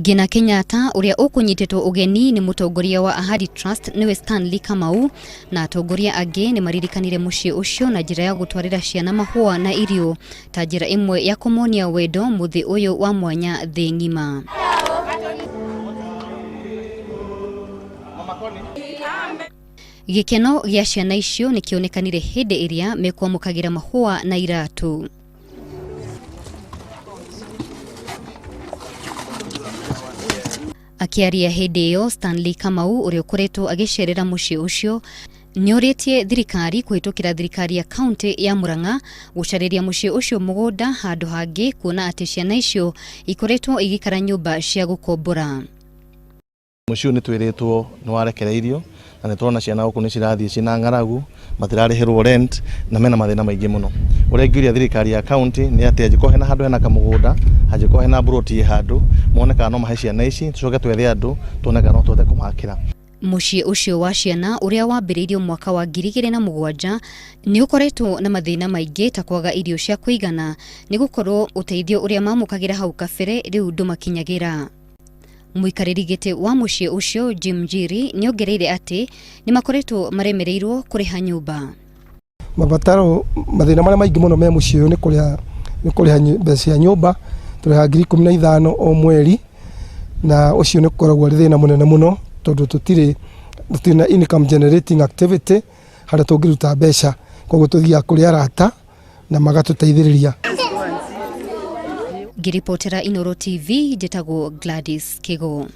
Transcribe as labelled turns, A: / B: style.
A: Gina Kenyatta uria ukunyititwo ugeni ni mutongoria wa Ahadi Trust niwe Stanley Kamau na atongoria angi ni maririkanire mucii ucio na njira ya gutwarira ciana mahua na irio ta njira imwe ya kumonia wendo muthi uyu wa mwanya thi ngima. Gikeno gia ciana icio ni kionekanire hindi iria mekwamũkagira mahua na iratu. Akiaria hindi iyo, Stanley Kamau uria ukoretwo agicerera mucii ucio nioritie thirikari kuhitukira thirikari ya county ya Murang'a gucariria mucii ucio mugunda handu hangi kuona ati ciana icio ikoretwo igikara nyumba cia gukombora.
B: Mucii ni twiritwo ni warekereirio na nitwona ciana guku ni cirathie cina ngaragu matirarihirwo rent na mena mathina maingi muno. Uria ngiuria thirikari ya county ni ati ajiko hena handu hena kamugunda ajiko hena broti handu moneka no mahe ciana ici tucoke twethe andu tuoneka no tuote kumakira.
A: Mucii ucio wa ciana uria wambiriirio mwaka wa 2007 ni ukoretwo na mathina maingi ta kwaga irio cia kuigana ni gukorwo uteithio uria mamukagira hau kabere riu ndumakinyagira. Muikariri giti wa mucii ucio Jim Njiri ni ongereire ati ni makoretwo maremereirwo kuriha nyumba.
C: Mabataro mathina maria maingi muno me mucii ni kuriha mbeca ya nyumba turiha 15,000 o mweri na ucio ni koragwo ri thina munene muno tondu tutina income generating activity haria tungiruta mbeca koguo tuthia kuri arata na magatuteithiriria.
A: Giripotera Inoro TV, Jetago Gladys Kego.